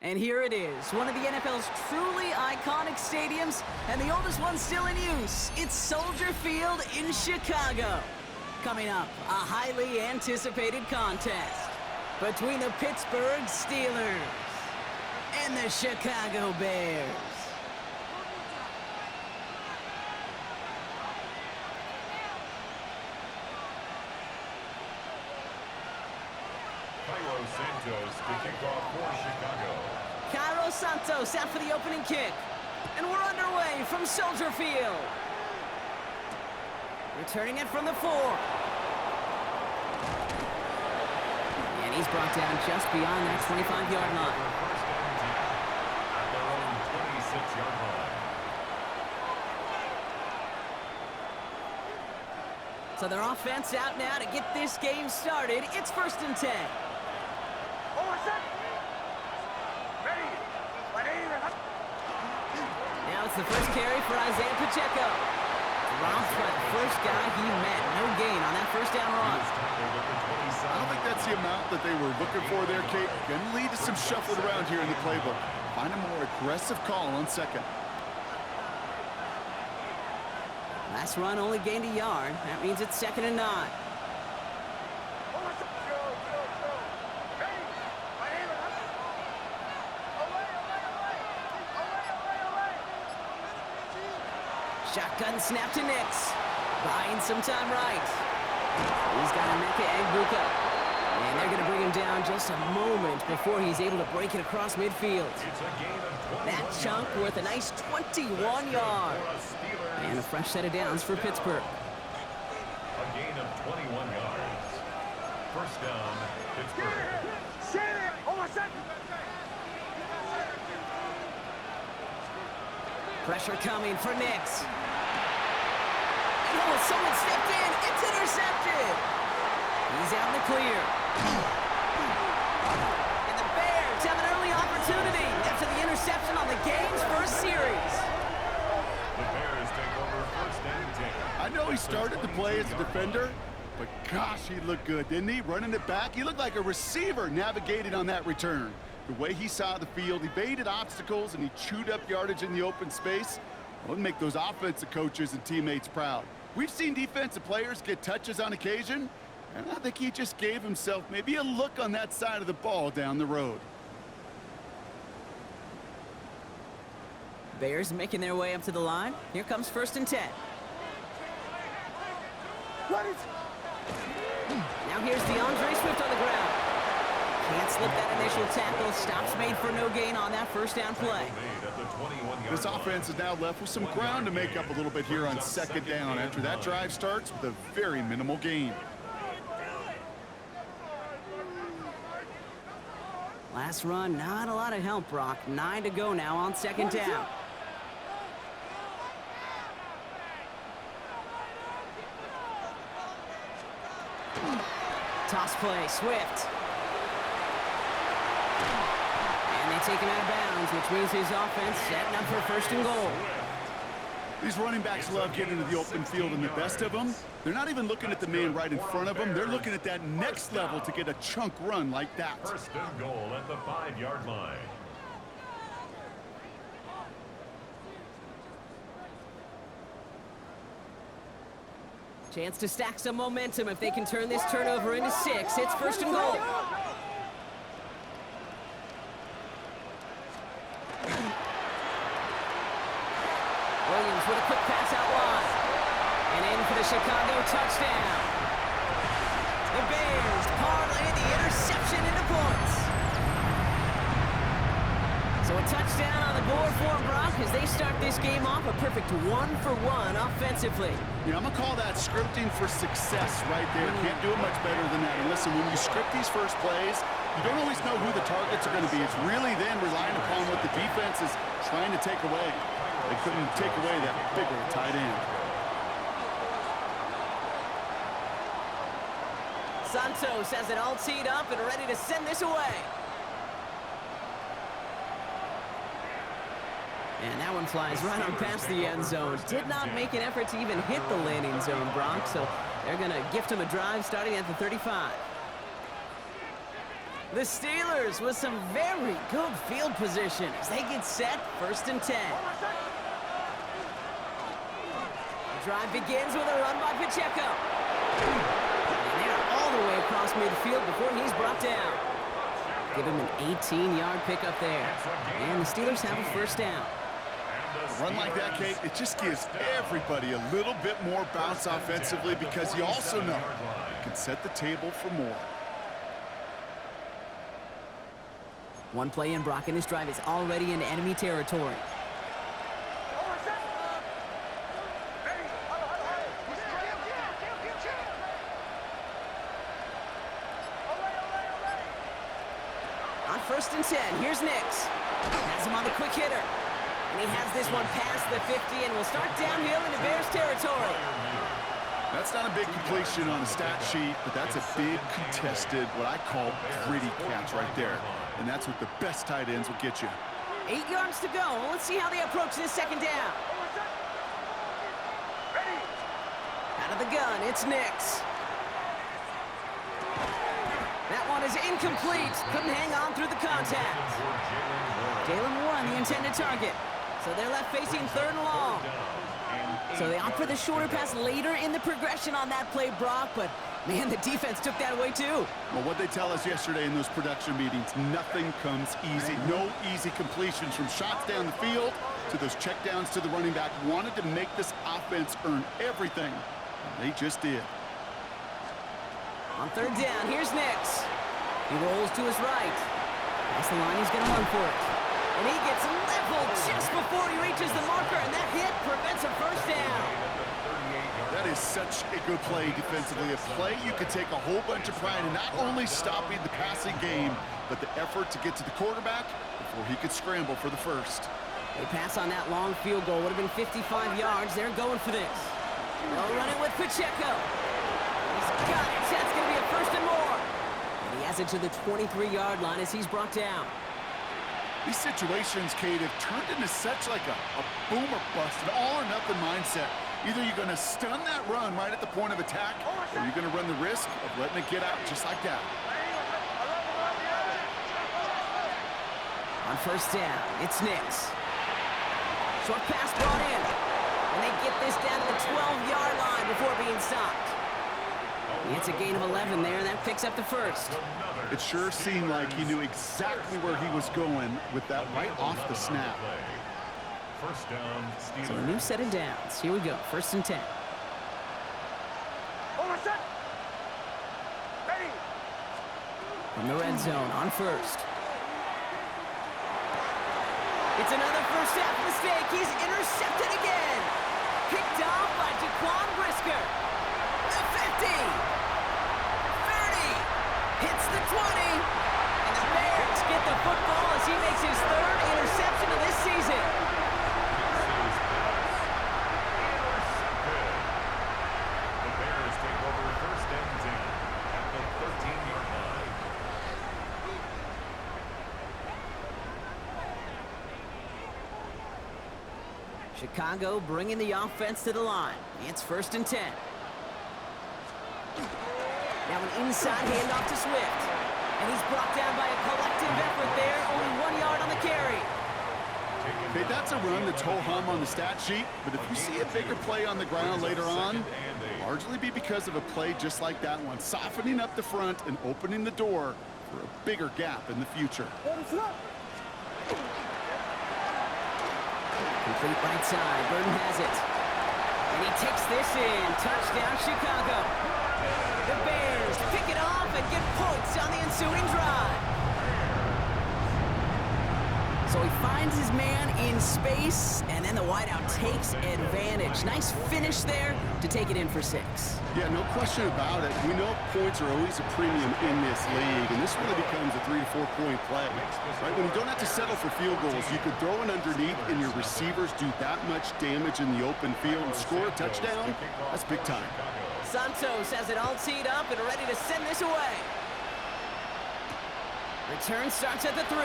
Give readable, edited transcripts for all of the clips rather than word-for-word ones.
And here it is, one of the NFL's truly iconic stadiums, and the oldest one still in use. It's Soldier Field in Chicago. Coming up, a highly anticipated contest between the Pittsburgh Steelers and the Chicago Bears. Santos to kick off for Chicago. Cairo Santos out for the opening kick. And we're underway from Soldier Field. Returning it from the 4. And he's brought down just beyond that 25-yard line. At their own 26-yard line. So their offense out now to get this game started. It's 1st and 10. Now it's the first carry for Isaiah Pacheco. Dropped by the first guy he met. No gain on that first down run. I don't think that's the amount that they were looking for there, Kate. Going to lead to some shuffling around here in the playbook. Find a more aggressive call on second. Last run only gained a yard. That means it's 2nd and 9. Shotgun snap to Nix. Buying some time right. He's got Emeka Egbuka. And they're going to bring him down just a moment before he's able to break it across midfield. That chunk worth a nice 21 yards. And a fresh set of downs for Pittsburgh. A gain of 21 yards. First down, Pittsburgh. Pressure coming for Nix. Oh, someone stepped in. It's intercepted. He's out in the clear. And the Bears have an early opportunity after the interception on the game's first series. The Bears take over 1st and 10. I know he started the play as a defender, but gosh, he looked good, didn't he? Running it back, he looked like a receiver navigated on that return. The way he saw the field, he evaded obstacles, and he chewed up yardage in the open space. It would make those offensive coaches and teammates proud. We've seen defensive players get touches on occasion, and I think he just gave himself maybe a look on that side of the ball down the road. Bears making their way up to the line. Here comes 1st and 10. Now here's DeAndre Swift on the ground. Can't slip that initial tackle. Stops made for no gain on that first down play. This offense is now left with some ground to make up a little bit here on 2nd down after that drive starts with a very minimal gain. Last run, not a lot of help, Brock. 9 to go now on 2nd down. Toss play, Swift. And they take him out of bounds, which means his offense setting up for 1st and goal. These running backs love getting into the open field, and the best of them, they're not even looking at the man right in front of them. They're looking at that next level to get a chunk run like that. 1st and goal at the 5-yard line. Chance to stack some momentum if they can turn this turnover into 6. It's 1st and goal. Williams with a quick pass out wide. And in for the Chicago touchdown. The Bears parlay the interception into points. So a touchdown on the board for Brock as they start this game off a perfect 1-for-1 offensively. Yeah, I'm going to call that scripting for success right there. Can't do it much better than that. And listen, when you script these first plays, you don't always know who the targets are going to be. It's really then relying upon what the defense is trying to take away. They couldn't take away that bigger tight end. Santos has it all teed up and ready to send this away. And that one flies right on past the end zone. Did not make an effort to even hit the landing zone, Brock, so they're going to gift him a drive starting at the 35. The Steelers with some very good field position as they get set, 1st and 10. The drive begins with a run by Pacheco. And they're all the way across midfield before he's brought down. Give him an 18-yard pickup there. And the Steelers have a 1st down. A run like that, Kate, it just gives everybody a little bit more bounce offensively because you also know you can set the table for more. One play in, Brock, and his drive is already in enemy territory. On 1st and 10, here's Nix. Has him on the quick hitter. And he has this one past the 50 and will start downhill into Bears territory. That's not a big completion on the stat sheet, but that's a big contested, what I call gritty catch right there. And that's what the best tight ends will get you. 8 yards to go. Let's see how they approach this 2nd down. Out of the gun, it's Nix. That one is incomplete. Couldn't hang on through the contact. Jalen Warren, the intended target. So they're left facing 3rd and long. So they opt for the shorter pass later in the progression on that play, Brock, but man, the defense took that away too. Well, what they tell us yesterday in those production meetings, nothing comes easy. No easy completions from shots down the field to those checkdowns to the running back. Wanted to make this offense earn everything. And they just did. On 3rd down, here's Nix. He rolls to his right. That's the line, he's going to run for it. And he gets leveled just before he reaches the marker, and that hit prevents a 1st down. That is such a good play defensively. A play you could take a whole bunch of pride in not only stopping the passing game, but the effort to get to the quarterback before he could scramble for the 1st. They pass on that long field goal. Would have been 55 yards. They're going for this. They'll run it with Pacheco. He's got it. That's going to be a 1st and more. And he has it to the 23-yard line as he's brought down. These situations, Kate, have turned into such like a boom or bust, an all-or-nothing mindset. Either you're going to stun that run right at the point of attack, or you're going to run the risk of letting it get out just like that. On 1st down, it's Nix. Short pass brought in. And they get this down to the 12-yard line before being stopped. It's a gain of 11 there, and that picks up the 1st. It sure seemed like he knew exactly where he was going with that right off the snap. 1st down, Steelers. So a new set of downs. Here we go, 1st and 10. From the red zone on 1st. It's another 1st half mistake. He's intercepted again. Picked off by Jaquan Brisker. The 50. 30. Hits the 20. And the Bears get the football as he makes his 3rd interception of this season. The Bears take over 1st and 10 at the 13-yard line. Chicago bringing the offense to the line. It's 1st and 10. Now an inside handoff to Swift. And he's brought down by a collective effort there. Only 1 yard on the carry. Okay, that's a run that's ho-hum on the stat sheet, but if you see a bigger play on the ground later on, it'll largely be because of a play just like that one, softening up the front and opening the door for a bigger gap in the future. Complete right side. Burton has it. And he takes this in. Touchdown, Chicago. The Bears pick it off and get points on the ensuing drive. So he finds his man in space, and then the wideout takes advantage. Nice finish there to take it in for 6. Yeah, no question about it. We know points are always a premium in this league, and this really becomes a 3 to 4 point play. Right? When you don't have to settle for field goals, you could throw it underneath, and your receivers do that much damage in the open field and score a touchdown. That's big time. Santos has it all teed up and ready to send this away. Return starts at the 3.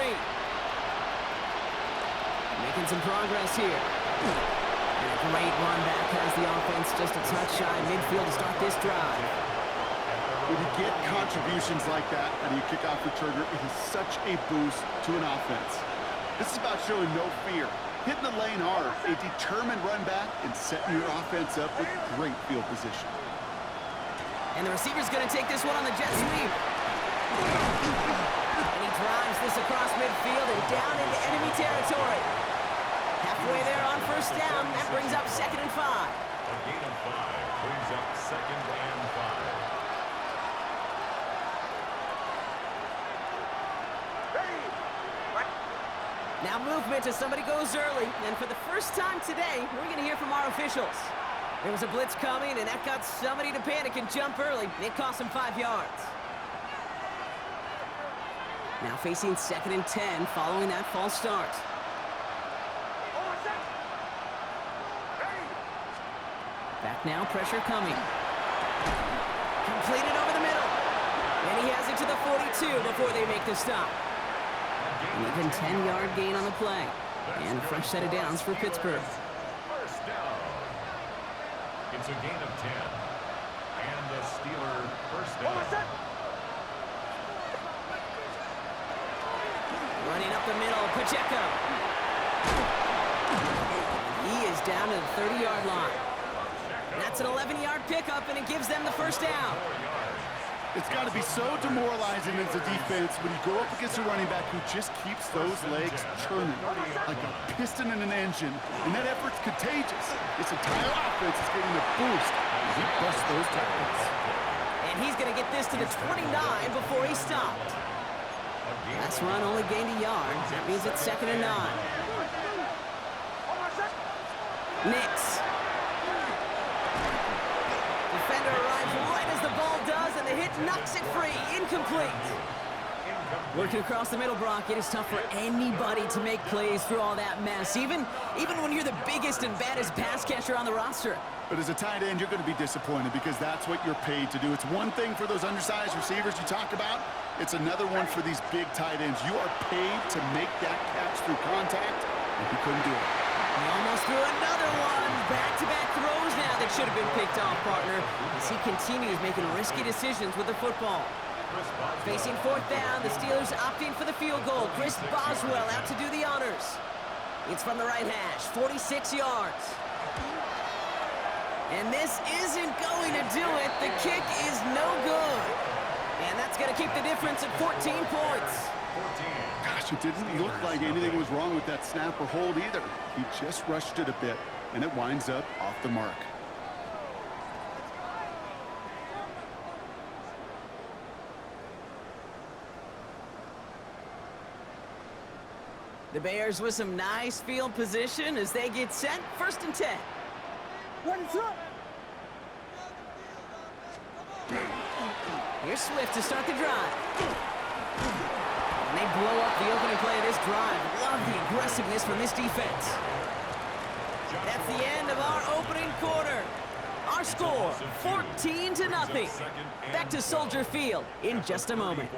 Making some progress here. And a great run back has the offense just a touch shy midfield to start this drive. When you get contributions like that out of your kickoff returner, it is such a boost to an offense. This is about showing no fear, hitting the lane hard, a determined run back, and setting your offense up with great field position. And the receiver's going to take this one on the jet sweep. And he drives this across midfield and down into enemy territory. Halfway there on first down. That brings up 2nd and 5. A gain of 5 brings up 2nd and 5. Now movement as somebody goes early. And for the first time today, we're going to hear from our officials. There was a blitz coming, and that got somebody to panic and jump early. It cost him 5 yards. Now facing 2nd and 10 following that false start. Back now, pressure coming. Completed over the middle. And he has it to the 42 before they make the stop. An even 10-yard gain on the play. And a fresh set of downs for Pittsburgh. First down. It's a gain of 10. And the Steeler first down. Running up the middle, Pacheco. He is down to the 30-yard line. That's an 11-yard pickup, and it gives them the first down. It's got to be so demoralizing as a defense when you go up against a running back who just keeps those legs churning like a piston in an engine, and that effort's contagious. This entire offense is getting a boost as he busts those tackles. And he's going to get this to the 29 before he stopped. Last run only gained a yard. That means it's 2nd and 9. Nix. Defender arrives right as the ball does, and the hit knocks it free. Incomplete. Working across the middle, Brock, it is tough for anybody to make plays through all that mess, even when you're the biggest and baddest pass catcher on the roster. But as a tight end, you're going to be disappointed because that's what you're paid to do. It's one thing for those undersized receivers you talk about. It's another one for these big tight ends. You are paid to make that catch through contact, and he couldn't do it. He almost threw another one. Back-to-back throws now that should have been picked off, partner, as he continues making risky decisions with the football. Facing 4th down, the Steelers opting for the field goal. Chris Boswell out to do the honors. It's from the right hash, 46 yards. And this isn't going to do it. The kick is no good. And that's going to keep the difference at 14 points. Gosh, it didn't look like anything was wrong with that snap or hold either. He just rushed it a bit, and it winds up off the mark. The Bears with some nice field position as they get set. 1st and 10. Here's Swift to start the drive. And they blow up the opening play of this drive. Love the aggressiveness from this defense. That's the end of our opening quarter. Our score, 14-0. Back to Soldier Field in just a moment.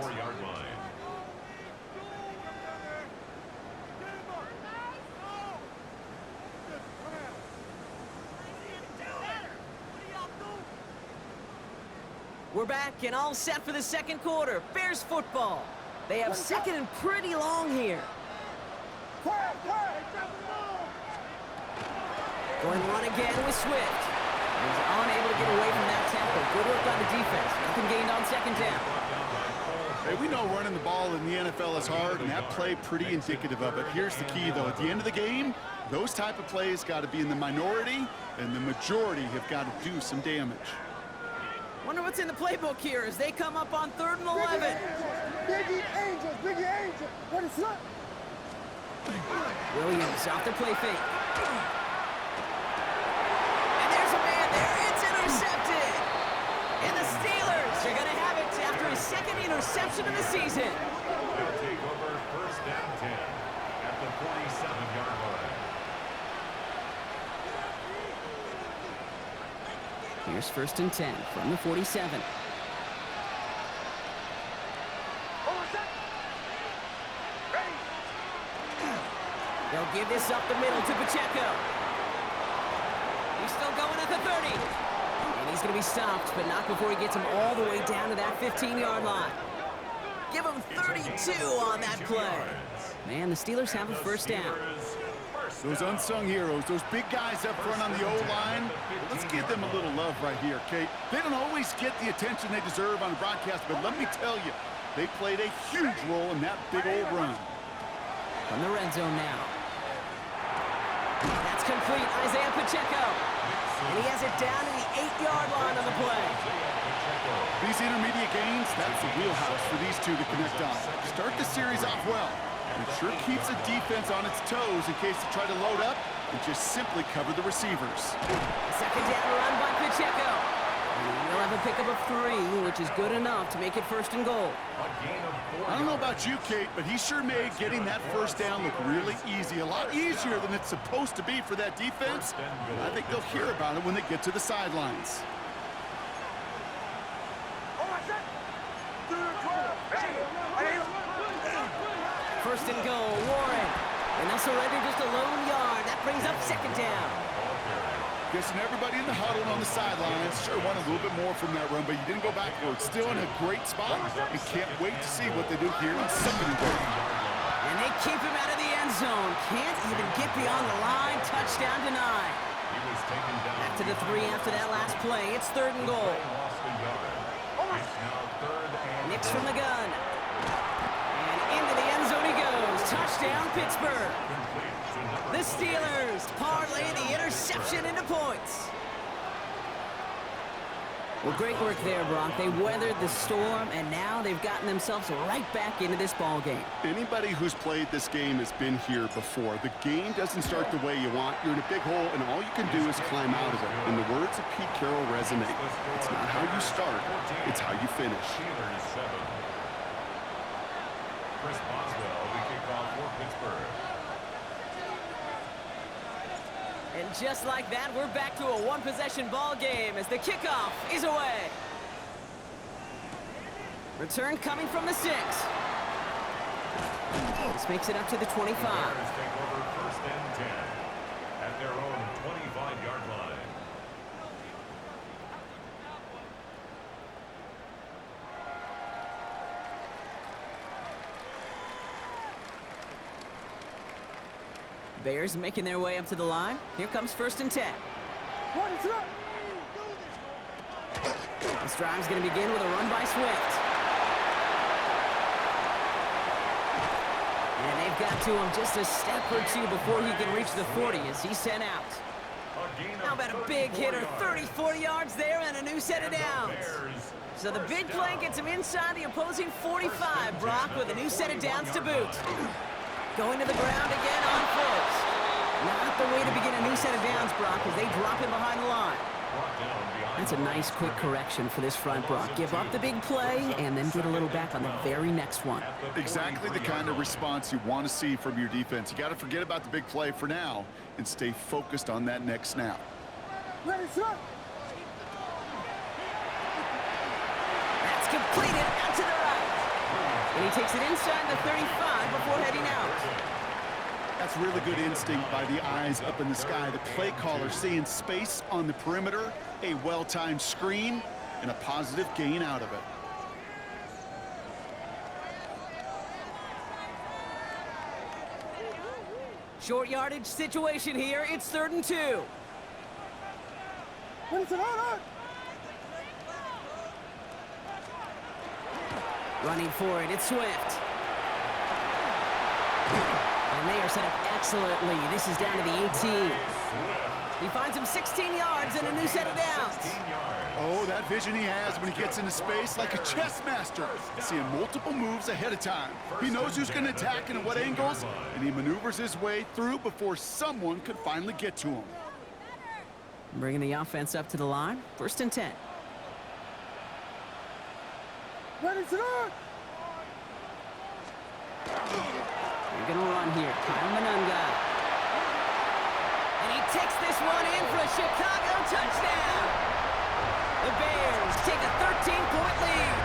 We're back and all set for the 2nd quarter. Bears football. They have 2nd and pretty long here. Going to run again with Swift. He's unable to get away from that tackle. Good work on the defense. Nothing gained on 2nd down. Hey, we know running the ball in the NFL is hard, and that play pretty indicative of it. Here's the key, though. At the end of the game, those type of plays got to be in the minority, and the majority have got to do some damage. Wonder what's in the playbook here as they come up on 3rd and 11. Biggie Angel, what is up? Williams off the play fake. And there's a man there. It's intercepted. And the Steelers are going to have it after his 2nd interception of the season. They'll take over 1st and 10 at the 47-yard line. Here's 1st and 10 from the 47. They'll give this up the middle to Pacheco. He's still going at the 30. And And he's going to be stopped, but not before he gets him all the way down to that 15-yard line. Give him 32 on that play. Man, the Steelers have a first down. Those unsung heroes, those big guys up front on the O-line, let's give them a little love right here, Kate. They don't always get the attention they deserve on the broadcast, but let me tell you, they played a huge role in that big old run. From the red zone now. That's complete, Isaiah Pacheco. And he has it down to the 8-yard line on the play. These intermediate gains, that's the wheelhouse for these two to connect on. Start the series off well. It sure keeps the defense on its toes in case they try to load up and just simply cover the receivers. Second down run by Pacheco. And he'll have a pickup of 3, which is good enough to make it first and goal. I don't know about you, Kate, but he sure made getting that first down look really easy. A lot easier than it's supposed to be for that defense. I think they'll hear about it when they get to the sidelines. First and goal, Warren. And they'll surrender just a lone yard. That brings up second down. Guessing everybody in the huddle and on the sidelines sure want a little bit more from that run, but you didn't go backwards. Still in a great spot. We can't wait to see what they do here on second and goal. And they keep him out of the end zone. Can't even get beyond the line. Touchdown denied. Back to the 3 after that last play. It's third and goal. Nix from the gun. And into the end zone he goes. Touchdown, Pittsburgh. The Steelers parlay the interception into points. Well, great work there, Brock. They weathered the storm, and now they've gotten themselves right back into this ball game. Anybody who's played this game has been here before. The game doesn't start the way you want. You're in a big hole, and all you can do is climb out of it. And the words of Pete Carroll resonate. It's not how you start, it's how you finish. Chris Boswell, the kickoff for Pittsburgh. And just like that, we're back to a one-possession ball game as the kickoff is away. Return coming from the 6. This makes it up to the 25. Bears take over first and 10 at their own 25-yard line. Bears making their way up to the line. Here comes first and 10. This drive's going to begin with a run by Swift. And they've got to him just a step or 2 before he can reach the 40 as he's sent out. How about a big hitter, 30-40 yards there and a new set of downs. So the big play gets him inside the opposing 45, Brock, with a new set of downs to boot. Going to the ground again on foot. Not the way to begin a new set of downs, Brock, as they drop him behind the line. That's a nice quick correction for this front, Brock. Give up the big play and then get a little back on the very next one. Exactly the kind of response you want to see from your defense. You got to forget about the big play for now and stay focused on that next snap. Ready, sir. That's completed out to the right. And he takes it inside the 35 before heading out. That's really good instinct by the eyes up in the sky. The play caller seeing space on the perimeter, a well-timed screen, and a positive gain out of it. Short yardage situation here. It's 3rd and 2. Running for it, it's Swift. And they are set up excellently. This is down to the 18. He finds him 16 yards and a new set of downs. Oh, that vision he has when he gets into space like a chess master. Seeing multiple moves ahead of time. He knows who's going to attack and at what angles, and he maneuvers his way through before someone could finally get to him. Bringing the offense up to the line. 1st and 10. Ready, sir. They're going to run here. Kyle Manunga. And he takes this one in for a Chicago touchdown. The Bears take a 13-point lead.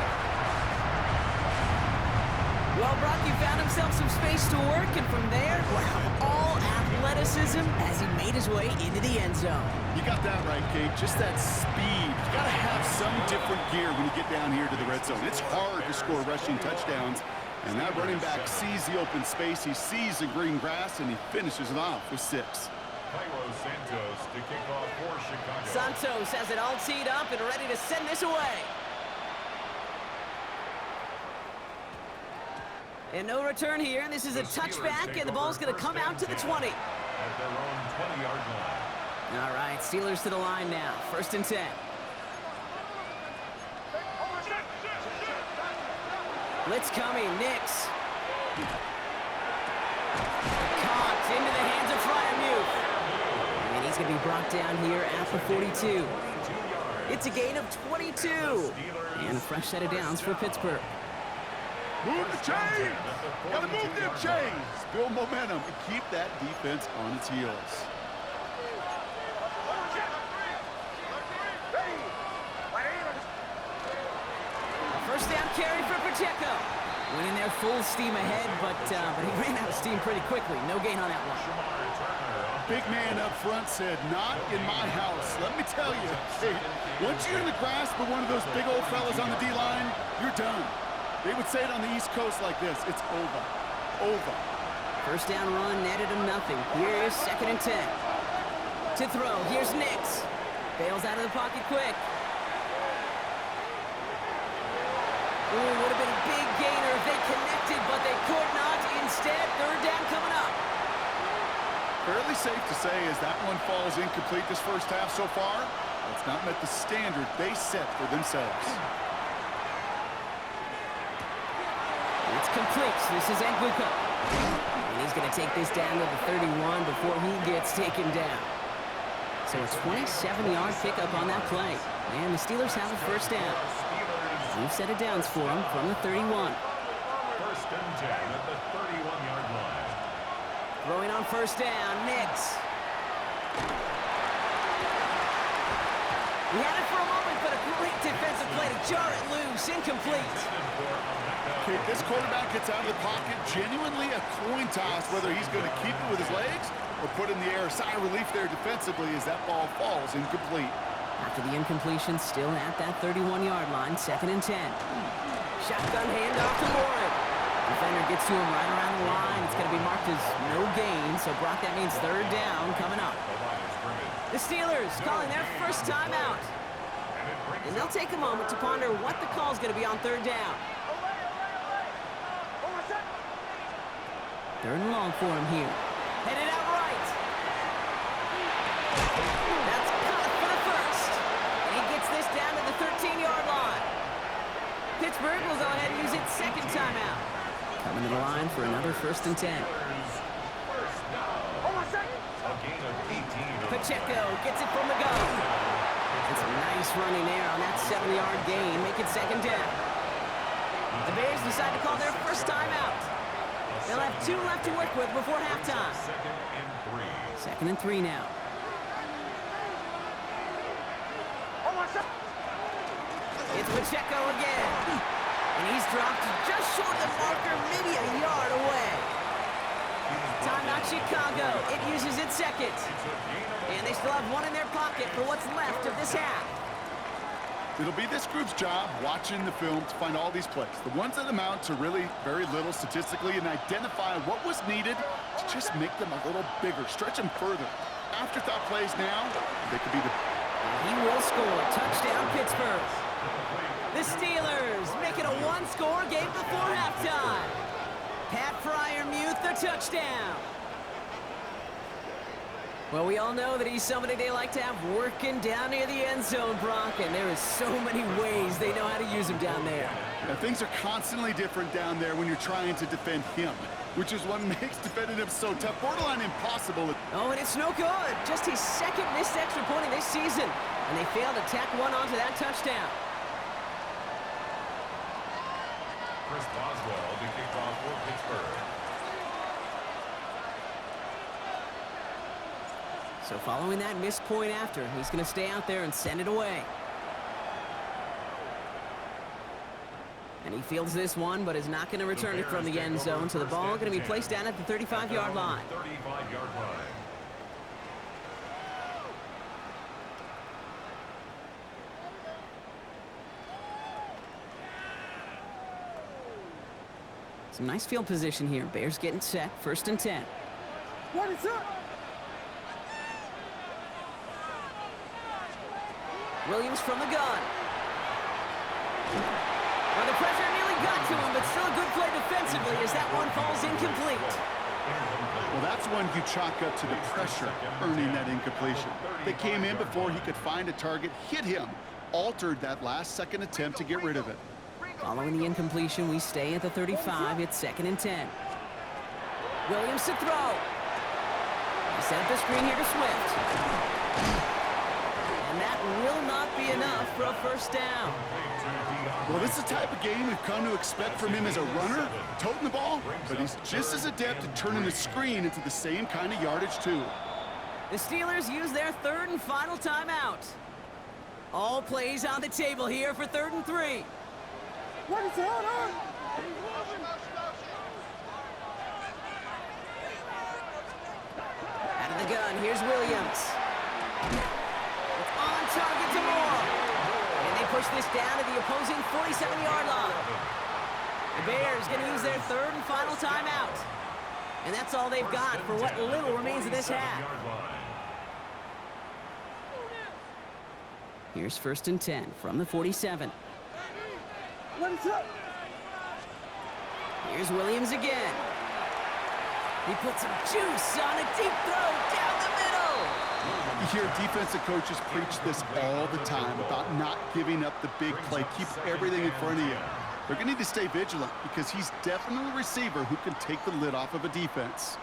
Well, Brock, he found himself some space to work, and from there, wow, all athleticism as he made his way into the end zone. You got that right, Kate. Just that speed. You got to have some different gear when you get down here to the red zone. It's hard to score rushing touchdowns. And that running back sees the open space. He sees the green grass, and he finishes it off with 6. Santos to kick off for Chicago. Santos has it all teed up and ready to send this away. And no return here. This is a touchback, and the ball's going to come out to the 20. At their own 20-yard line. All right, Steelers to the line now. 1st and 10. Blitz coming, Nix. Caught into the hands of Fryermuth. And he's going to be brought down here at the 42. It's a gain of 22. And a fresh set of downs for Pittsburgh. Move the chains! Gotta move them chains! Build momentum and keep that defense on its heels. First down carry for Pacheco. Went in there full steam ahead, but he ran out of steam pretty quickly. No gain on that one. Big man up front said, not in my house. Let me tell you, hey, once you're in the grasp of one of those big old fellas on the D-line, you're done. They would say it on the East Coast like this, it's over. Over. First down run netted him nothing. Here's 2nd and 10. To throw, here's Nix. Bails out of the pocket quick. Ooh, would have been a big gainer if they connected, but they could not. Instead, 3rd down coming up. Fairly safe to say as that one falls incomplete this first half so far, it's not met the standard they set for themselves. It's complete. This is Egbuka. And he's going to take this down to the 31 before he gets taken down. So a 27-yard pickup on that play. And the Steelers have a first down. New set of downs for him from the 31. 1st and 10 at the 31-yard line. Throwing on first down, Nix. We had it for a moment, but a great defensive play to jar it loose. Incomplete. Okay, this quarterback gets out of the pocket, genuinely a coin toss whether he's going to keep it with his legs or put in the air. Sigh of relief there defensively as that ball falls incomplete. After the incompletion, still at that 31-yard line, 2nd and 10. Shotgun handoff to Warren. Defender gets to him right around the line. It's going to be marked as no gain, so Brock, that means 3rd down coming up. The Steelers calling their first timeout. And they'll take a moment to ponder what the call is going to be on 3rd down. 3rd and long for him here. Headed out right. That's caught for the first. And he gets this down to the 13-yard line. Pittsburgh will go ahead and use its 2nd timeout. Coming to the line for another 1st and 10. Pacheco gets it from the go. It's a nice running there on that 7-yard gain. Make it 2nd down. The Bears decide to call their first timeout. They'll have 2 left to work with before halftime. 2nd and 3 now. It's Pacheco again. And he's dropped just short of the marker, maybe a yard away. Timeout Chicago. It uses its 2nd. And they still have 1 in their pocket for what's left of this half. It'll be this group's job watching the film to find all these plays, the ones that amount to really very little statistically, and identify what was needed to just make them a little bigger, stretch them further. Afterthought plays now, they could be the... He will score. Touchdown, Pittsburgh. The Steelers make it a 1-score game before halftime. Pat Fryermuth, the touchdown. Well, we all know that he's somebody they like to have working down near the end zone, Brock, and there is so many ways they know how to use him down there. Now, things are constantly different down there when you're trying to defend him, which is what makes defending him so tough, borderline impossible. Oh, and it's no good. Just his 2nd missed extra point in this season, and they failed to tack one onto that touchdown. Chris Boswell to kick off for Pittsburgh. So following that missed point after, he's going to stay out there and send it away. And he fields this one, but is not going to return it from the end zone. So the ball going to be placed down at the 35-yard line. 35-yard line. Some nice field position here. Bears getting set. 1st and 10. What is up? Williams from the gun. Well, the pressure nearly got to him, but still a good play defensively as that one falls incomplete. Well, that's one you chalk up to the pressure earning that incompletion. They came in before he could find a target, hit him, altered that last-second attempt to get rid of it. Following the incompletion, we stay at the 35. It's 2nd and 10. Williams to throw. He set up the screen here to Swift. And that will not be enough for a 1st down. Well, this is the type of game we've come to expect from him as a runner, toting the ball, but he's just as adept at turning the screen into the same kind of yardage, too. The Steelers use their 3rd and final timeout. All plays on the table here for 3rd and 3. What is it? Hold on. Out of the gun, here's Williams. It's on target to Moore. And they push this down to the opposing 47-yard line. The Bears going to use their 3rd and final timeout. And that's all they've got for what little remains of this half. Here's 1st and 10 from the 47. What is up? Here's Williams again. He puts some juice on a deep throw down the middle. You hear defensive coaches preach this all the time about not giving up the big play. Keep everything in front of you. They're going to need to stay vigilant because he's definitely a receiver who can take the lid off of a defense.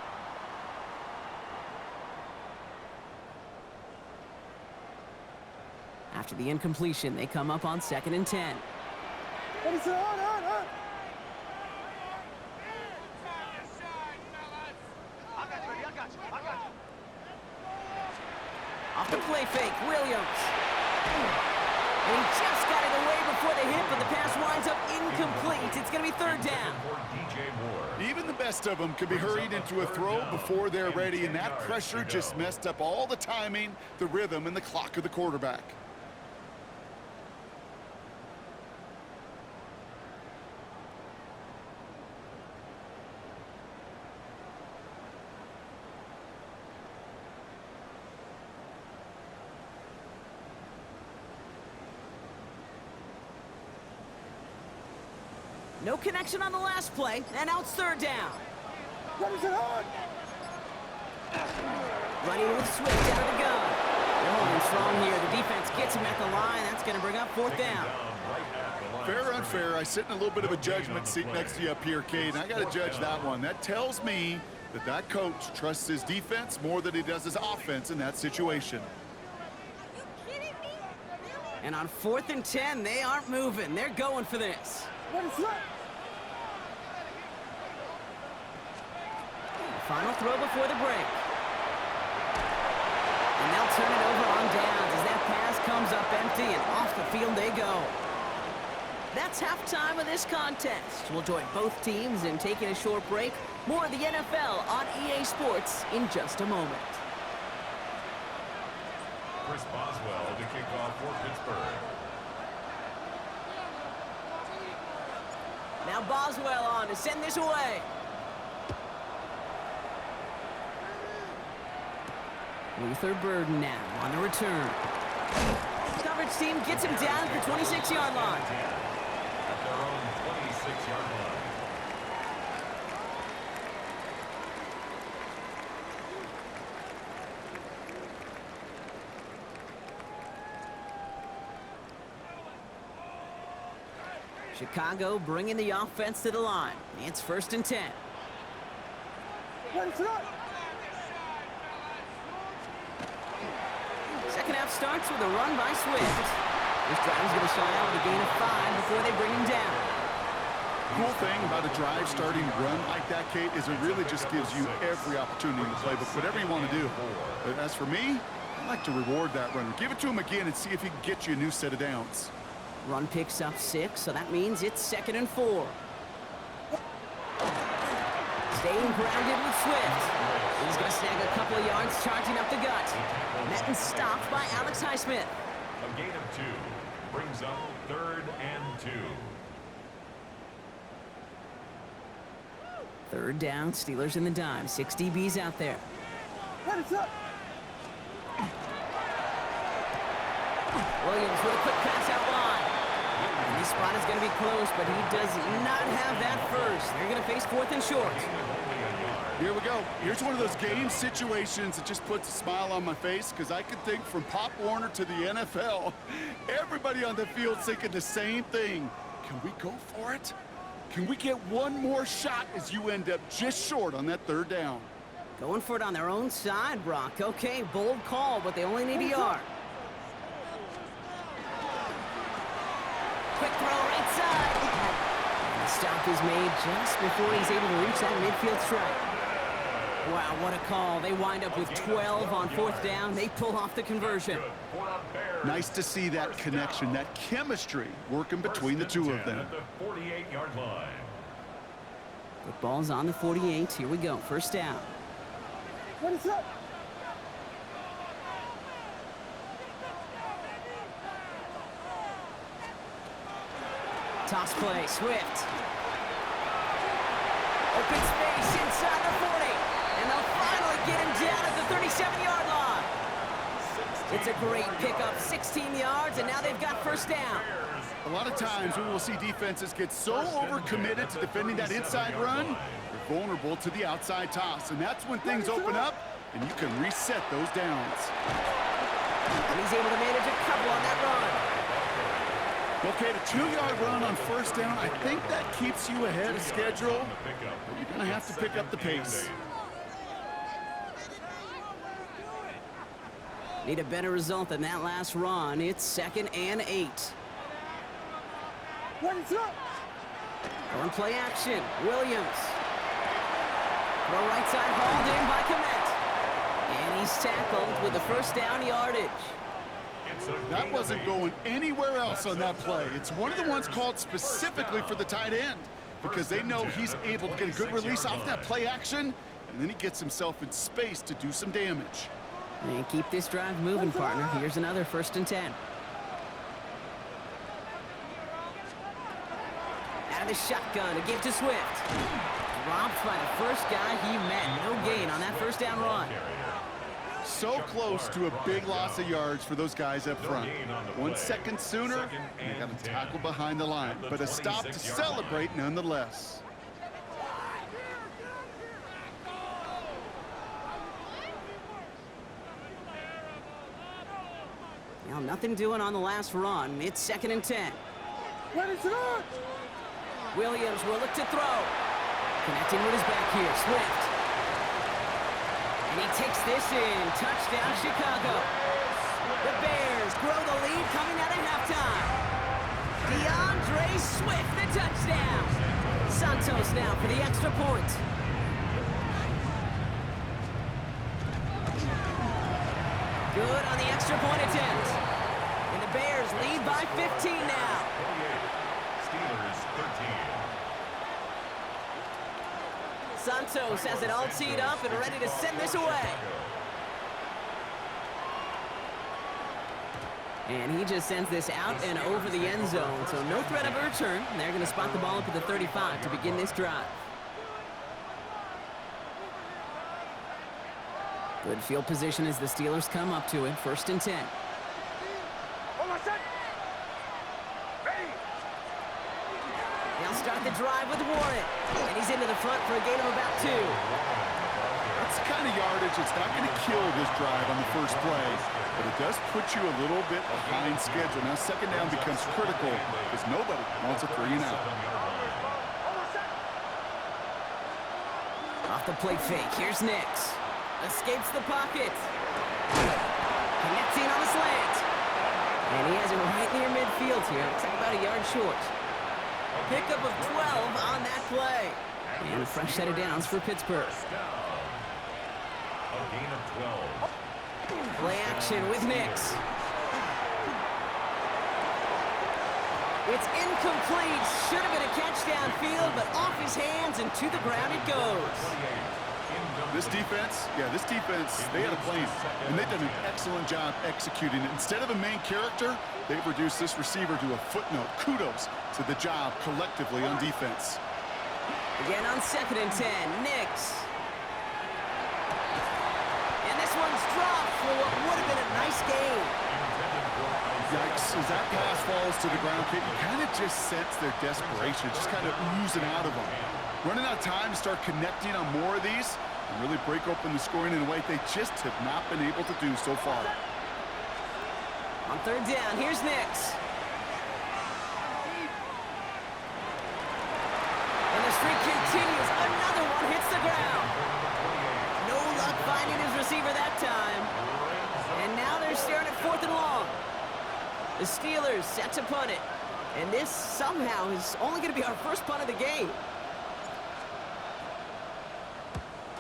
After the incompletion, they come up on 2nd and 10. What is it? Hold on. Off the play fake, Williams. And he just got it away before the hit, but the pass winds up incomplete. It's going to be 3rd down. Even the best of them can be hurried into a throw before they're ready, and that pressure just messed up all the timing, the rhythm, and the clock of the quarterback. No connection on the last play, and now it's 3rd down. What is it? Hold. Running with Swift out of the gun. They're holding strong here. The defense gets him at the line. That's going to bring up 4th down. Fair or unfair, I sit in a little bit of a judgment seat next to you up here, Cade, and I got to judge that one. That tells me that that coach trusts his defense more than he does his offense in that situation. And on 4th and 10, they aren't moving. They're going for this. What is up? Final throw before the break. And they'll turn it over on downs as that pass comes up empty and off the field they go. That's halftime of this contest. We'll join both teams in taking a short break. More of the NFL on EA Sports in just a moment. Chris Boswell to kick off for Pittsburgh. Now Boswell on to send this away. Luther Burden now on the return. Coverage team gets him down at the 26-yard line. At their own 26-yard line. Chicago bringing the offense to the line. It's 1st and 10. What is up? Second half starts with a run by Swift. This drive's going to start out with a gain of 5 before they bring him down. Cool thing about a drive starting run like that, Kate, is it really just gives you every opportunity in the playbook, whatever you want to do. But as for me, I like to reward that runner. Give it to him again and see if he can get you a new set of downs. Run picks up 6, so that means it's 2nd and 4. Staying grounded with Swift. He's going to snag a couple of yards charging up the gut. Met and stopped by Alex Highsmith. A gain of 2 brings up 3rd and 2. 3rd down, Steelers in the dime. 6 DBs out there. What is up? Williams with a quick pass out wide. And this spot is going to be close, but he does not have that first. They're going to face 4th and short. Here we go. Here's one of those game situations that just puts a smile on my face because I can think from Pop Warner to the NFL. Everybody on the field thinking the same thing. Can we go for it? Can we get one more shot as you end up just short on that 3rd down? Going for it on their own side, Brock. Okay, bold call, but they only need a yard. Quick throw right side. The stop is made just before he's able to reach that midfield strike. Wow, what a call. They wind up with 12 on 4th down. They pull off the conversion. Nice to see that connection, that chemistry working between the two of them. At the 48-yard line. Football's on the 48. Here we go. 1st down. What is up? Toss play, Swift. Open space inside the 40. And they'll finally get him down at the 37-yard line. It's a great pickup, 16 yards, and now they've got 1st down. A lot of times we will see defenses get so overcommitted to defending that inside run, they're vulnerable to the outside toss. And that's when things open up, and you can reset those downs. And he's able to manage a couple on that run. Okay, the 2-yard run on 1st down, I think that keeps you ahead of schedule, but you're going to have to pick up the pace. Need a better result than that last run. It's 2nd and 8. What is up? On play action, Williams. Throw right side, hauled in by Komet. And he's tackled with the 1st down yardage. That wasn't going anywhere else on that play. It's one of the ones called specifically for the tight end because they know he's able to get a good release off that play action, and then he gets himself in space to do some damage. And keep this drive moving, partner. Here's another 1st and 10. Out of the shotgun, a give to Swift. Dropped by the first guy he met. No gain on that 1st down run. So close to a big loss of yards for those guys up front. 1 second sooner, and they got him tackled behind the line. But a stop to celebrate nonetheless. Now, nothing doing on the last run. It's 2nd and 10. What is up? Williams will look to throw. Connecting with his back here, Swift. And he takes this in. Touchdown, Chicago. The Bears grow the lead coming out of halftime. DeAndre Swift, the touchdown. Santos now for the extra point. Good on the extra point attempt. And the Bears lead by 15 now. 48. Steelers 13. Santos has it all teed up and ready to send this away. And he just sends this out and over the end zone, so no threat of a return. They're going to spot the ball up at the 35 to begin this drive. Good field position as the Steelers come up to it. 1st and 10. Hold on, set. Ready. They'll start the drive with Warren. And he's into the front for a gain of about 2. That's the kind of yardage that's not going to kill this drive on the first play, but it does put you a little bit behind schedule. Now 2nd down becomes critical because nobody wants a 3 and out. Off the play fake, here's Nix. Escapes the pocket. Connects in on the slant. And he has it right near midfield here. Looks like about a yard short. Pickup of 12 on that play. And a fresh set of downs for Pittsburgh. A gain of 12. Play action with Nix. It's incomplete. Should have been a catch downfield, but off his hands and to the ground it goes. This defense, they had a plan, and they've done an excellent job executing it. Instead of a main character, they've reduced this receiver to a footnote. Kudos to the job collectively on defense. Again on 2nd and 10, Nix. And this one's dropped for what would have been a nice gain. Yikes, as that pass falls to the ground, Kate, you kind of just sense their desperation, just kind of oozing out of them. Running out of time to start connecting on more of these and really break open the scoring in a way they just have not been able to do so far. On 3rd down, here's Nix. And the streak continues. Another one hits the ground. No luck finding his receiver that time. And now they're staring at 4th and long. The Steelers set to punt it. And this somehow is only going to be our first punt of the game.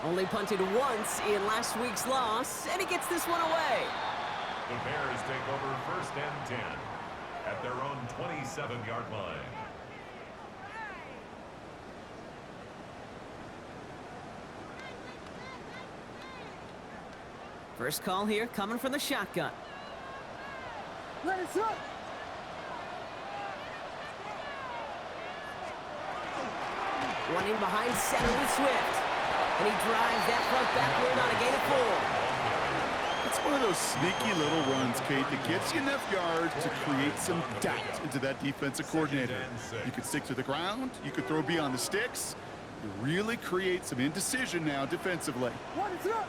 Only punted once in last week's loss, and he gets this one away. The Bears take over 1st and 10 at their own 27-yard line. First call here coming from the shotgun. Let it up. Running behind center with Swift. And he drives that front backward on a gain of 4. It's one of those sneaky little runs, Kate, that gets you enough yards to create some doubt into that defensive coordinator. You could stick to the ground. You could throw beyond the sticks. You really create some indecision now defensively. Let it up.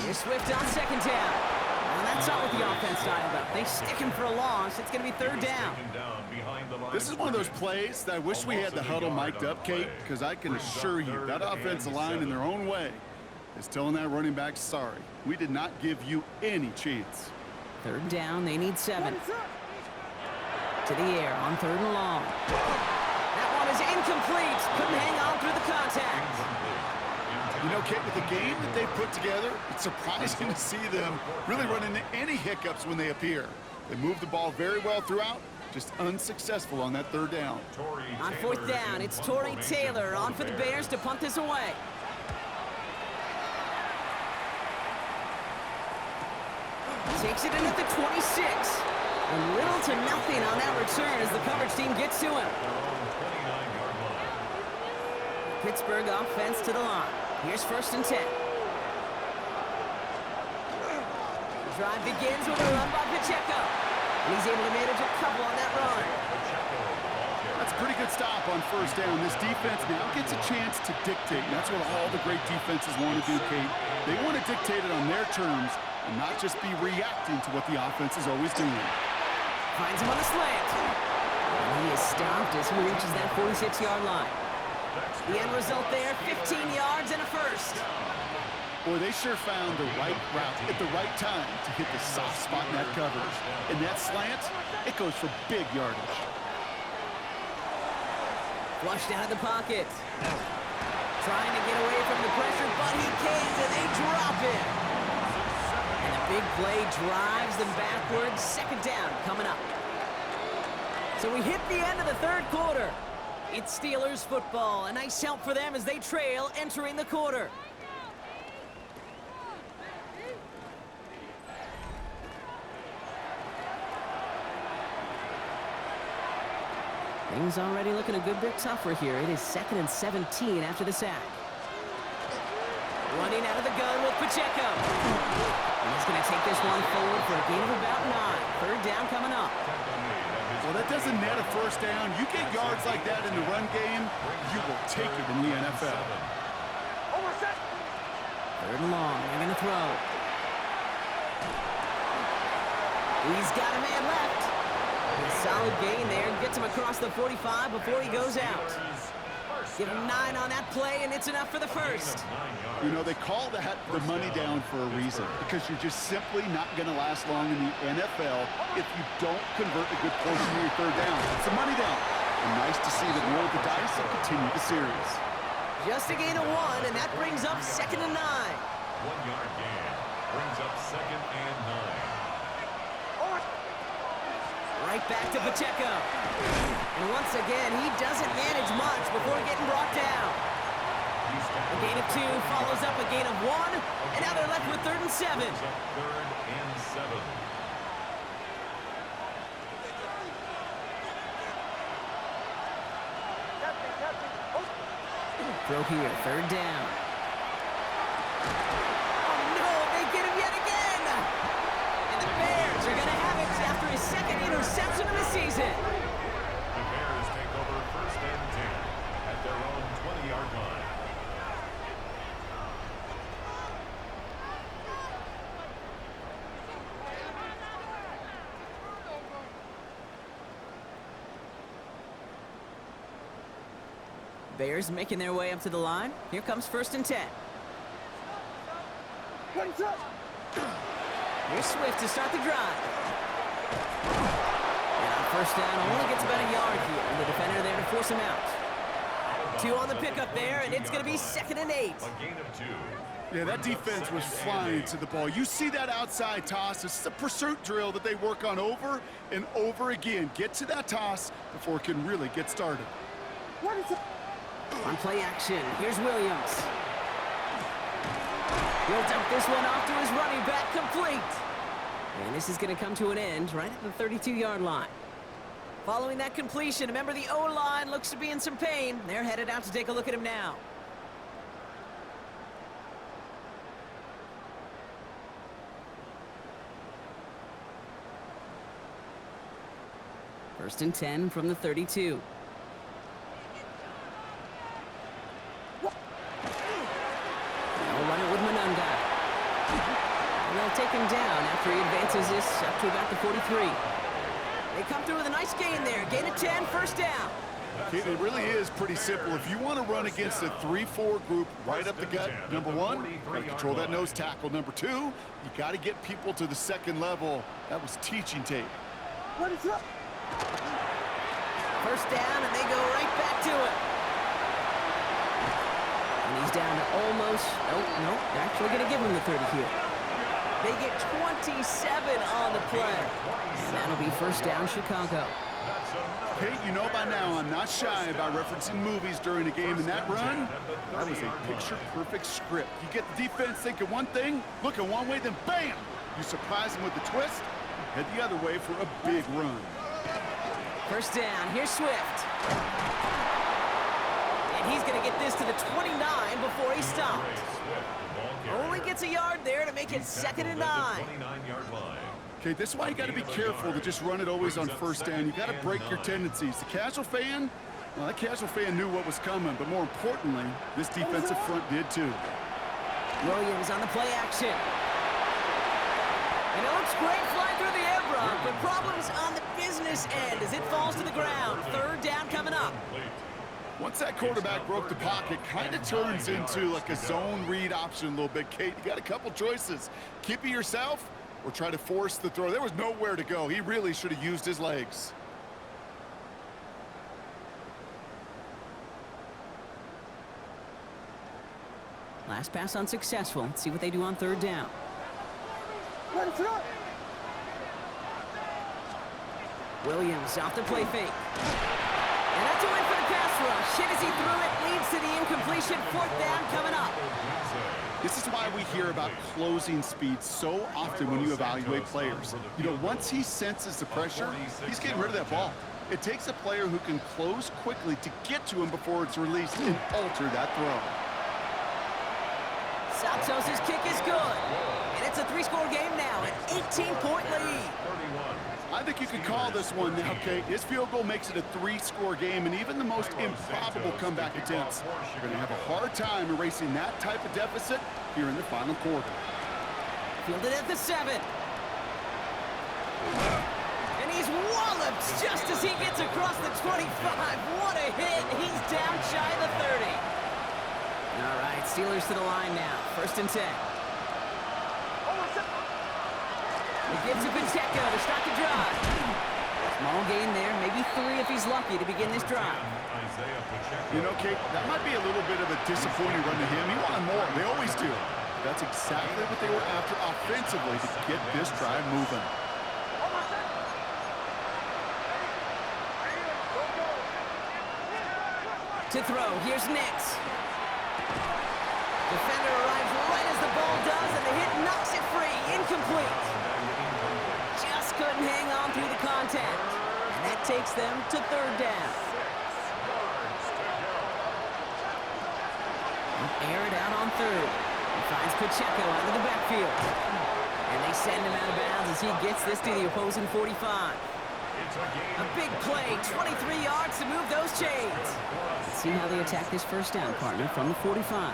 Here's Swift on 2nd down. And that's not what the offense dialed up. They stick him for a loss. It's going to be 3rd down. This is one of those plays that I wish we had the huddle mic'd up, Kate, because I can assure you that offensive line in their own way is telling that running back, sorry, we did not give you any chance. 3rd down, they need 7. Let it up. To the air on 3rd and long. That one is incomplete. Couldn't hang on through the contact. You know, Kate, with the game that they put together, it's surprising to see them really run into any hiccups when they appear. They move the ball very well throughout, just unsuccessful on that 3rd down. On 4th down, it's Torrey Taylor on for the Bears to punt this away. Takes it in at the 26. And little to nothing on that return as the coverage team gets to him. Pittsburgh offense to the line. Here's 1st and 10. The drive begins with a run by Pacheco. And he's able to manage a couple on that run. That's a pretty good stop on 1st down. This defense now gets a chance to dictate. And that's what all the great defenses want to do, Kate. They want to dictate it on their terms and not just be reacting to what the offense is always doing. Finds him on the slant. And he is stopped as he reaches that 46-yard line. The end result there, 15 yards and a 1st. Boy, they sure found the right route at the right time to hit the soft spot in that coverage. And that slant, it goes for big yardage. Flushed out of the pocket. Trying to get away from the pressure, but he can't, and they drop it. And the big play drives them backwards. 2nd down coming up. So we hit the end of the 3rd quarter. It's Steelers football. A nice help for them as they trail entering the quarter. Things already looking a good bit tougher here. It is 2nd and 17 after the sack. Running out of the gun with Pacheco. And he's going to take this one forward for a gain of about 9. 3rd down coming up. Well, that doesn't net a 1st down. You get yards like that in the run game, you will take it in the NFL. 3rd and long. They're going to throw. He's got a man left. A solid gain there. Gets him across the 45 before he goes out. Give him 9 on that play, and it's enough for the 1st. You know, they call that the money down for a reason, because you're just simply not going to last long in the NFL if you don't convert a good portion of your 3rd down. It's a money down. And nice to see them roll the dice and continue the series. Just a gain of 1, and that brings up 2nd and 9. 1-yard gain brings up 2nd and 9. Right back to Pacheco. And once again, he doesn't manage much before getting brought down. A gain of 2 follows up a gain of 1, and now they're left with 3rd and 7. 3rd and 7. Throw here, 3rd down. Oh no, they get him yet again! And the Bears are gonna have it after his 2nd interception of the season. The Bears take over 1st and 10 at their own 20-yard line. Bears making their way up to the line. Here comes 1st and 10. What's up? Here's Swift to start the drive. And on 1st down, only gets about a yard here. And the defender there to force him out. 2 on the pickup there, and it's going to be 2nd and 8. A gain of 2. Yeah, that defense was flying to the ball. You see that outside toss. This is a pursuit drill that they work on over and over again. Get to that toss before it can really get started. What is up? On play action, here's Williams. He'll dump this one off to his running back, complete. And this is going to come to an end right at the 32-yard line. Following that completion, remember the O-line looks to be in some pain. They're headed out to take a look at him now. First and 10 from the 32. Take him down after he advances this up to about the 43. They come through with a nice gain there. Gain of 10, 1st down. It really is pretty simple. If you want to run against a 3-4 group right up the gut, number 1, you got to control that nose tackle. Number 2, you got to get people to the 2nd level. That was teaching tape. What is up? 1st down, and they go right back to it. And he's down to almost, no, they're actually going to give him the 30 here. They get 27 on the play. And that'll be 1st down, Chicago. Kate, you know by now I'm not shy about referencing movies during a game, and that run, that was a picture-perfect script. You get the defense thinking one thing, looking one way, then bam! You surprise them with the twist, head the other way for a big run. 1st down, here's Swift. And he's going to get this to the 29 before he stopped. Only gets a yard there to make it 2nd and 9. 29-yard line. Okay, this is why you got to be careful to just run it always on 1st down. You got to break your tendencies. The casual fan, well, that casual fan knew what was coming, but more importantly, this defensive front did too. Williams on the play action. And it looks great flying through the air, Brock, but problems on the business end as it falls to the ground. 3rd down coming up. Once that quarterback broke the pocket, kind of turns into like a zone read option a little bit. Kate, you got a couple choices. Keep it yourself or try to force the throw. There was nowhere to go. He really should have used his legs. Last pass unsuccessful. Let's see what they do on 3rd down. What is up? Williams off the play fake. And that's a win for the pass rush. Hit as he threw it, leads to the incompletion. 4th down coming up. This is why we hear about closing speed so often when you evaluate players. You know, once he senses the pressure, he's getting rid of that ball. It takes a player who can close quickly to get to him before it's released and alter that throw. Santos' kick is good. And it's a 3-score game now, an 18-point lead. I think you could call this one now, Kate. His field goal makes it a 3-score game, and even the most improbable comeback attempts are going to have a hard time erasing that type of deficit here in the final quarter. Fielded at the 7. And he's walloped just as he gets across the 25. What a hit. He's down shy of the 30. All right, Steelers to the line now. 1st and 10. It gives to Pacheco to start the drive. Small gain there, maybe 3 if he's lucky to begin this drive. You know, Kate, that might be a little bit of a disappointing run to him. He wanted more. They always do. That's exactly what they were after offensively to get this drive moving. To throw, here's Nix. Defender arrives right as the ball does, and the hit knocks it free. Incomplete. Just couldn't hang on through the contact. And that takes them to 3rd down. Air it out on 3rd. He finds Pacheco out of the backfield. And they send him out of bounds as he gets this to the opposing 45. A big play, 23 yards to move those chains. Let's see how they attack this first down, partner, from the 45.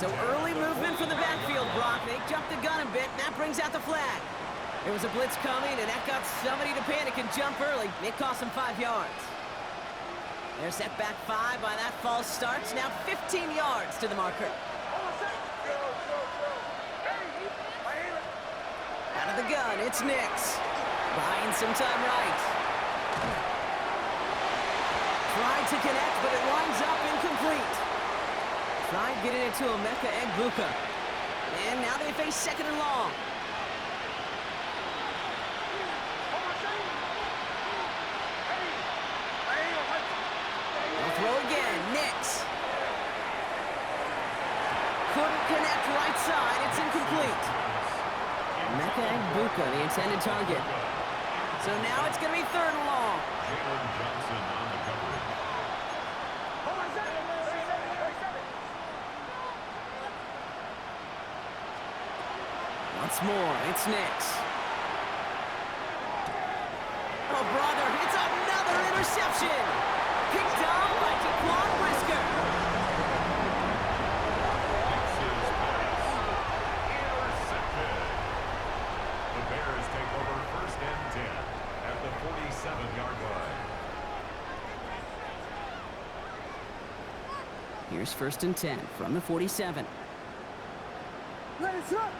So early movement from the backfield, Brock. They jumped the gun a bit, and that brings out the flag. There was a blitz coming, and that got somebody to panic and jump early. It cost them 5 yards. They're set back 5 by that false start. Now 15 yards to the marker. Out of the gun, it's Nix. Buying some time right. Tried to connect, but it lines up incomplete. Tried getting it to Emeka Egbuka. And now they face 2nd and long. They'll throw again. Nix. Couldn't connect right side. It's incomplete. Emeka Egbuka, the intended target. So now it's going to be 3rd and long. Once more, it's Nix. Oh, brother, it's another interception. Picked off by Jaquan Brisker. The Bears take over 1st and 10 at the 47-yard line. Here's 1st and 10 from the 47. Ready, set.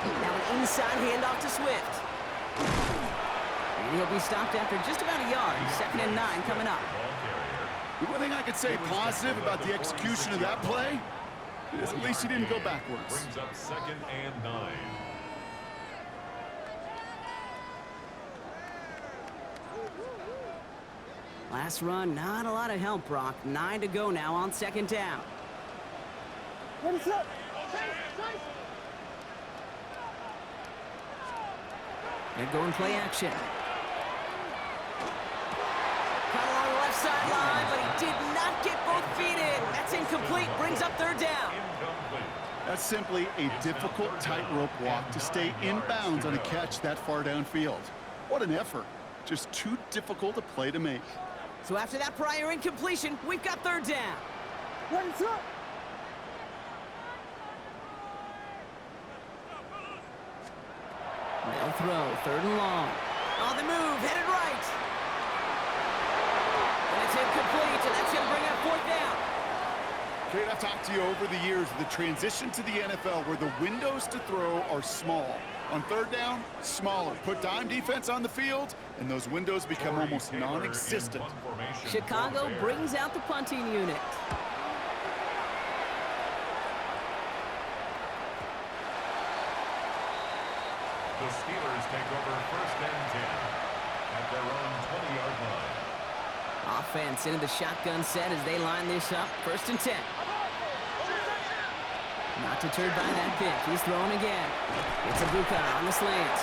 Now an inside handoff to Swift. And he'll be stopped after just about a yard. 2nd and 9 coming up. The one thing I could say positive about the execution of that play is at least he didn't go backwards. Brings up 2nd and 9. Last run, not a lot of help, Brock. 9 to go now on 2nd down. Ready, set. They're going play action. Cut along the left sideline, but he did not get both feet in. That's incomplete, brings up 3rd down. That's simply a difficult tightrope walk to stay in bounds on a catch that far downfield. What an effort. Just too difficult a play to make. So after that prior incompletion, we've got 3rd down. Ready, set. They'll throw, 3rd and long. On the move, headed right. And it's incomplete, and that's going to bring up 4th down. Kate, I've talked to you over the years of the transition to the NFL where the windows to throw are small. On 3rd down, smaller. Put dime defense on the field, and those windows become almost non-existent. Chicago brings out the punting unit. The Steelers take over 1st and 10 at their own 20-yard line. Offense into the shotgun set as they line this up. 1st and 10. Not deterred by that pick. He's throwing again. It's Egbuka on the slant.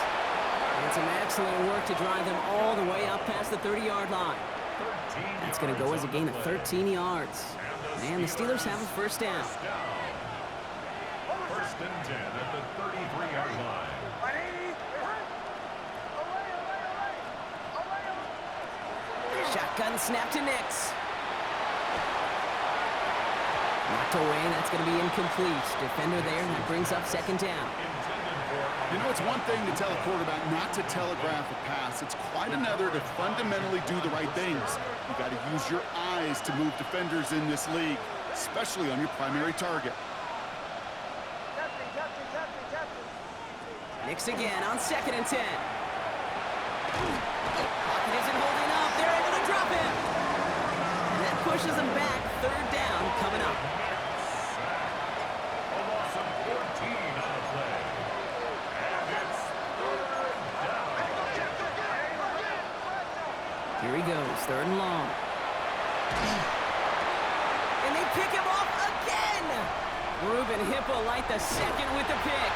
And some excellent work to drive them all the way up past the 30-yard line. That's going to go as a gain of 13 yards. And the Steelers have a 1st down. 1st and 10 at the 33-yard line. Shotgun snap to Nix. Knocked away, that's going to be incomplete. Defender there, and that brings up 2nd down. You know, it's one thing to tell a quarterback not to telegraph a pass. It's quite another to fundamentally do the right things. You got to use your eyes to move defenders in this league, especially on your primary target. Nix again on 2nd and 10. Pocket isn't holding up. They're able to drop him. And that pushes them back. Third down coming up. A loss of 14 on the play. And it's third down. Here he goes, third and long. And they pick him off again. Ruben Hippolyte the second with the pick.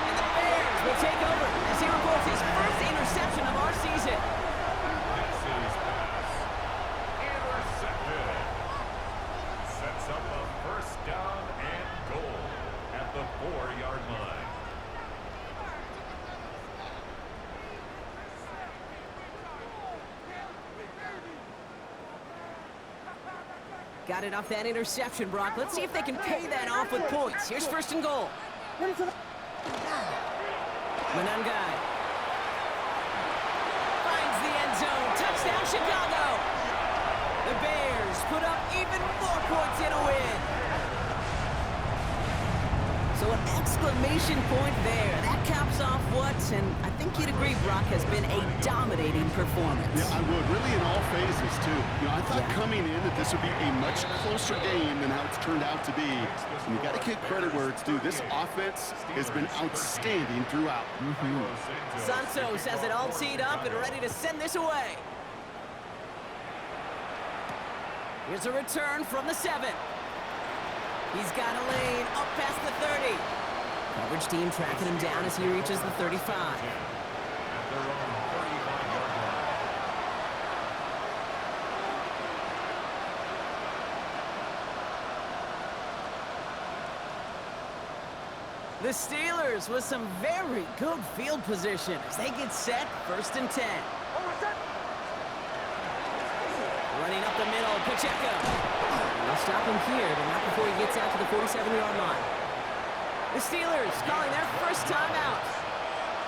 And the Bears will take over as he reports his first interception of our season. This is pass. Intercepted. Sets up a first down and goal at the 4-yard line. Got it off that interception, Brock. Let's see if they can pay that off with points. Here's first and goal. Manungai finds the end zone. Touchdown, Chicago. The Bears put up even more points in a win. So an exclamation point there. That caps off what, and I think you'd agree, Brock, has been a dominating performance. Yeah, I would. Really in all phases, too. You know, I thought coming in that this would be a much closer game than how it's turned out to be. And you got to give credit where it's due. This offense has been outstanding throughout. Santos has it all teed up and ready to send this away. Here's a return from the 7. He's got a lane up past the 30. Coverage team tracking him down as he reaches the 35. At their own 35-yard line. The Steelers with some very good field position as they get set, first and 10. Running up the middle, Pacheco. They'll stop him here, but not before he gets out to the 47-yard line. The Steelers calling their first timeout.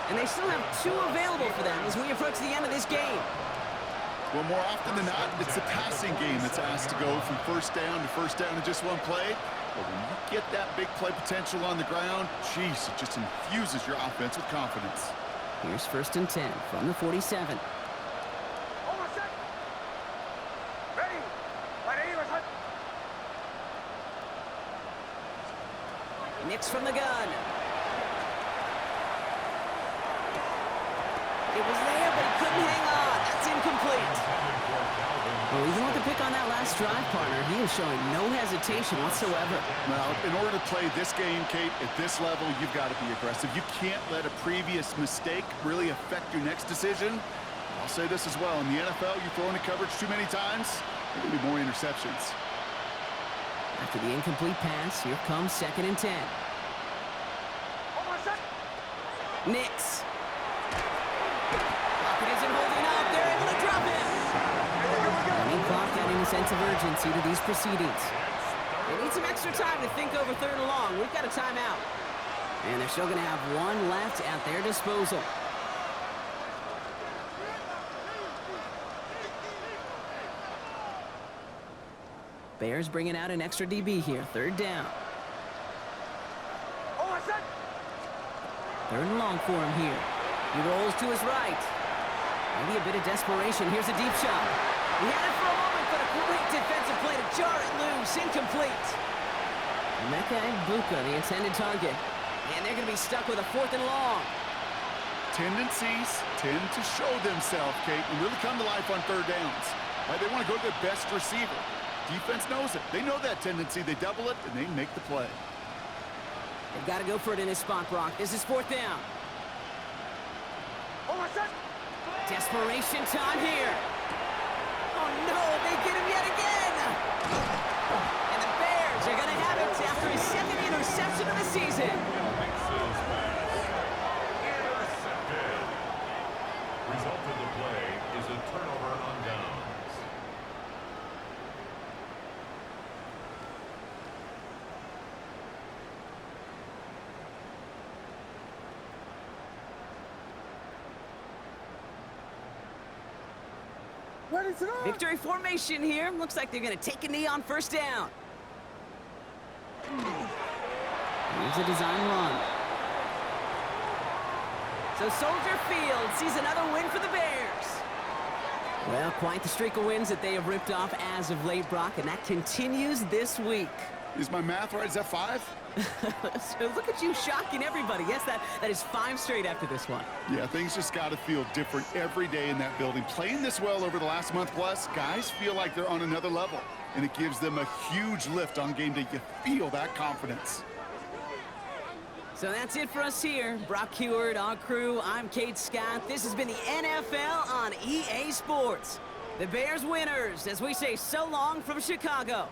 And they still have 2 available for them as we approach the end of this game. Well, more often than not, it's the passing game that's asked to go from first down in just one play. But when you get that big play potential on the ground, geez, it just infuses your offense with confidence. Here's first and 10 from the 47. Nix from the gun. It was there, but he couldn't hang on. That's incomplete. Well, even with the pick on that last drive, partner, he is showing no hesitation whatsoever. Now, in order to play this game, Kate, at this level, you've got to be aggressive. You can't let a previous mistake really affect your next decision. I'll say this as well. In the NFL, you throw into coverage too many times, there will be more interceptions. After the incomplete pass, here comes second and 10. Nix. Pocket isn't holding up. They're able to drop him. Running clock adding a sense of urgency to these proceedings. They need some extra time to think over third and long. We've got a timeout. And they're still going to have 1 left at their disposal. Bears bringing out an extra DB here. Third down. Third and long for him here. He rolls to his right. Maybe a bit of desperation. Here's a deep shot. He had it for a moment, but a great defensive play to jar it loose. Incomplete. Emeka Egbuka, the intended target. And they're going to be stuck with a 4th and long. Tendencies tend to show themselves, Kate, and really come to life on third downs. Right? They want to go to the best receiver. Defense knows it. They know that tendency. They double it, and they make the play. They've got to go for it in this spot, Brock. This is 4th down. Desperation time here. Oh, no, they get him yet again. And the Bears are going to have it after his 2nd interception of the season. Intercepted. Result of the play is a turnover on downs. Victory formation here. Looks like they're going to take a knee on first down. Here's a design run. So Soldier Field sees another win for the Bears. Well, quite the streak of wins that they have ripped off as of late, Brock, and that continues this week. Is my math right? Is that 5? So look at you shocking everybody. Yes, that is 5 straight after this one. Yeah, things just got to feel different every day in that building. Playing this well over the last month plus, guys feel like they're on another level, and it gives them a huge lift on game day. You feel that confidence. So that's it for us here. Brock Heward, our crew, I'm Kate Scott. This has been the NFL on EA Sports. The Bears winners as we say so long from Chicago.